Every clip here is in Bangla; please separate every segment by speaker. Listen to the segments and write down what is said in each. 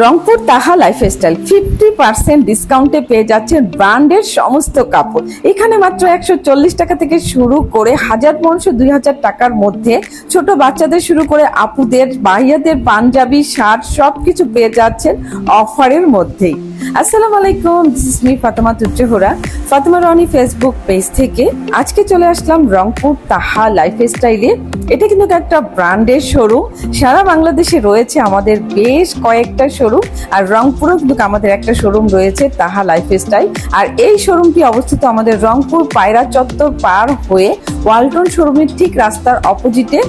Speaker 1: রংপুর তাহা লাইফস্টাইল 50% ডিসকাউন্টে পেয়ে যাচ্ছেন ব্র্যান্ডের সমস্ত কাপড়। এখানে মাত্র 140 টাকা থেকে শুরু করে 1500-2000 টাকার মধ্যে ছোট বাচ্চাদের শুরু করে আপুদের ভাইয়াদের পাঞ্জাবি শার্ট সবকিছু পেয়ে যাচ্ছেন অফারের মধ্যেই। আসসালামু আলাইকুম, this is me Fatema Tuzzohra, Fatema Roni Facebook page থেকে। আজকে চলে আসলাম রংপুর তাহা লাইফস্টাইলে। এটা কিন্তু একটা ব্র্যান্ডের শোরুম, সারা বাংলাদেশে রয়েছে আমাদের বেশ কয়েকটা শোরুম, আর রংপুরেও কিন্তু আমাদের একটা শোরুম রয়েছে তাহা লাইফস্টাইল। আর এই শোরুমটি অবস্থিত আমাদের রংপুর পায়রা চত্বর পার হয়ে ওয়ালটন শোরুমের ঠিক রাস্তার অপোজিটে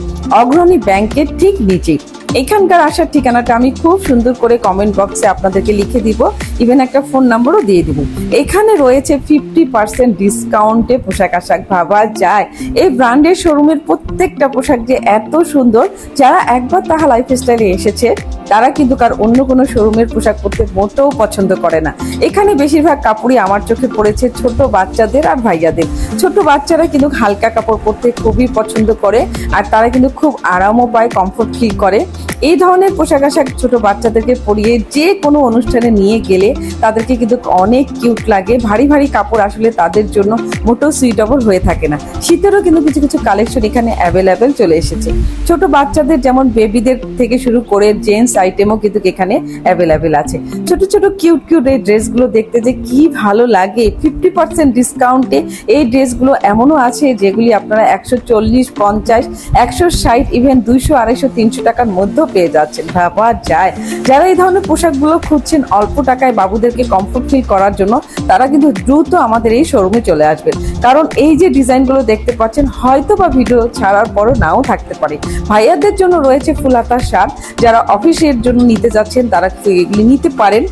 Speaker 1: অগ্রণী ব্যাংকের ঠিক নিচে। এখানকার আসার ঠিকানাটা আমি খুব সুন্দর করে কমেন্ট বক্সে আপনাদেরকে লিখে দিব, ইভেন একটা ফোন নাম্বারও দিয়ে দিব। এখানে রয়েছে 50% ডিসকাউন্টে পোশাক আশাক। ভাবা যায় এই ব্র্যান্ডের শোরুমের প্রত্যেকটা পোশাক যে এত সুন্দর, যারা একবার তাহা লাইফস্টাইলে এসেছে তারা কিন্তু কার অন্য কোনো শোরুমের পোশাক পরতে মোটেও পছন্দ করে না। এখানে বেশিরভাগ কাপড়ই আমার চোখে পড়েছে ছোট বাচ্চাদের আর ভাইয়াদের। ছোট বাচ্চারা কিন্তু হালকা কাপড় পরতে খুবই পছন্দ করে, আর তারা কিন্তু খুব আরামও পায়, কমফোর্ট ফিল করে। এই ধরনের পোশাক আশাক ছোট বাচ্চাদেরকে পরিয়ে যে কোনো অনুষ্ঠানে নিয়ে গেলে তাদেরকে কিন্তু অনেক কিউট লাগে। ভারী ভারী কাপড় আসলে তাদের জন্য মোটেও সুইটেবল হয়ে থাকে না। শীতেরও কিন্তু কিছু কিছু কালেকশন এখানে অ্যাভেলেবেল চলে এসেছে। ছোট বাচ্চাদের যেমন বেবিদের থেকে শুরু করে জেন্টস আইটেমও কিন্তু এখানে অ্যাভেলেবেল আছে। ছোট ছোট কিউট কিউট এই ড্রেসগুলো দেখতে যে কি ভালো লাগে। 50% ডিসকাউন্টে এই ড্রেসগুলো এমনও আছে যেগুলি আপনারা 140, 50, 160, ইভেন 200, 250, 300 টাকার মধ্যে পেয়ে যাচ্ছেন। ভাবা যায় যারা এই ধরনের পোশাকগুলো খুঁজছেন অল্প টাকায় বাবুদেরকে কমফোর্ট ফিল করার জন্য, তারা কিন্তু দ্রুত আমাদের এই শোরুমে চলে আসবেন। কারণ এই যে ডিজাইনগুলো দেখতে পাচ্ছেন হয়তো বা ভিডিও ছাড়ার পরও নাও থাকতে পারে। ভাইয়াদের জন্য রয়েছে ফুল হাতা শার্ট, যারা অফিসের জন্য নিতে যাচ্ছেন তারা এগুলি নিতে পারেন।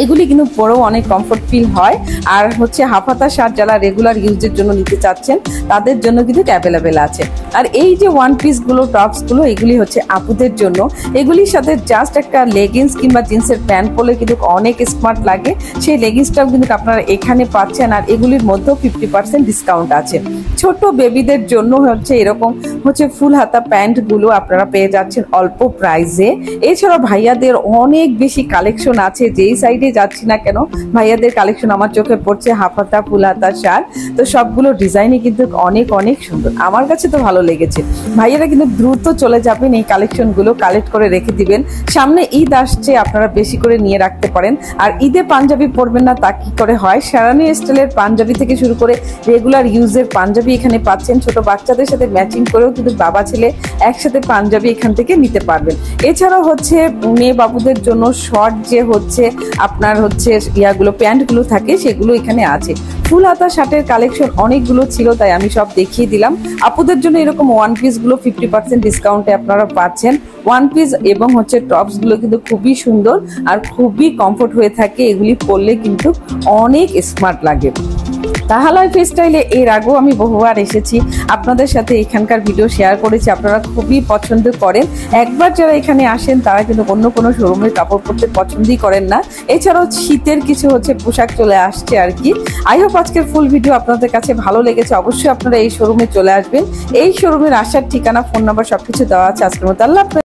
Speaker 1: এগুলি কিন্তু পরেও অনেক কমফোর্ট ফিল হয়। আর হচ্ছে হাফ হাতা শার্ট যারা রেগুলার ইউজের জন্য নিতে চাচ্ছেন তাদের জন্য কিন্তু অ্যাভেলেবেল আছে। আর এই যে ওয়ান পিসগুলো, টপসগুলো, এগুলি হচ্ছে আপুদের জন্য। এগুলির সাথে জাস্ট একটা লেগিংস কিংবা জিন্সের প্যান্ট পরলে কিন্তু অনেক স্মার্ট লাগে। সেই লেগিংসটাও কিন্তু আপনারা এখানে পাচ্ছেন। আর এগুলির মধ্যেও 50% ডিসকাউন্ট আছে। ছোট বেবিদের জন্য হচ্ছে এরকম হচ্ছে ফুল হাতা প্যান্টগুলো আপনারা পেয়ে যাচ্ছেন অল্প প্রাইসে। এছাড়াও ভাইয়াদের অনেক বেশি কালেকশন আছে। যেই সাইডে যাচ্ছি না কেন ভাইয়াদের কালেকশন আমার চোখে পড়ছে। হাফ হাতা, ফুল হাতা শার্ট, তো সবগুলো ডিজাইনই কিন্তু অনেক অনেক সুন্দর। আমার কাছে তো ভালো লেগেছে। ভাইয়ারা কিন্তু দ্রুত চলে যাবেন, এই কালেকশনগুলো কালেক্ট করে রেখে দিবেন। সামনে ঈদ আসছে, আপনারা বেশি করে নিয়ে রাখতে পারেন। আর ঈদে পাঞ্জাবি পরবেন না তা কি করে হয়? শেরানি স্টাইলের পাঞ্জাবি থেকে শুরু করে রেগুলার ইউজের পাঞ্জাবি এখানে পাচ্ছেন। ছোট বাচ্চাদের সাথে ম্যাচিং করেও কিন্তু বাবা ছেলে একসাথে পাঞ্জাবি এখান থেকে নিতে পারবেন। এছাড়াও হচ্ছে মেয়ে বাবুদের জন্য শর্ট যে হচ্ছে আপনার হচ্ছে ইয়াগুলো প্যান্টগুলো থাকে সেগুলো এখানে আছে। ফুল হাতা শার্টের কালেকশন অনেকগুলো ছিল, তাই আমি সব দেখিয়ে দিলাম। আপুদের জন্য এরকম ওয়ান পিসগুলো 50% ডিসকাউন্টে আপনারা পাচ্ছেন। ওয়ান পিস এবং হচ্ছে টপসগুলো কিন্তু খুবই সুন্দর আর খুবই কমফোর্ট হয়ে থাকে। এগুলি পরলে কিন্তু অনেক স্মার্ট লাগে। তাহা লাইফস্টাইলে এর আগেও আমি বহুবার এসেছি, আপনাদের সাথে এখানকার ভিডিও শেয়ার করেছি, আপনারা খুবই পছন্দ করেন। একবার যারা এখানে আসেন তারা কিন্তু অন্য কোনো শোরুমের কাপড় পরতে পছন্দই করেন না। এছাড়াও শীতের কিছু হচ্ছে পোশাক চলে আসছে আর কি। আই হোপ আজকের ফুল ভিডিও আপনাদের কাছে ভালো লেগেছে। অবশ্যই আপনারা এই শোরুমে চলে আসবেন। এই শোরুমের আসার ঠিকানা, ফোন নাম্বার সবকিছু দেওয়া আছে। আজকের মতো আল্লাহ।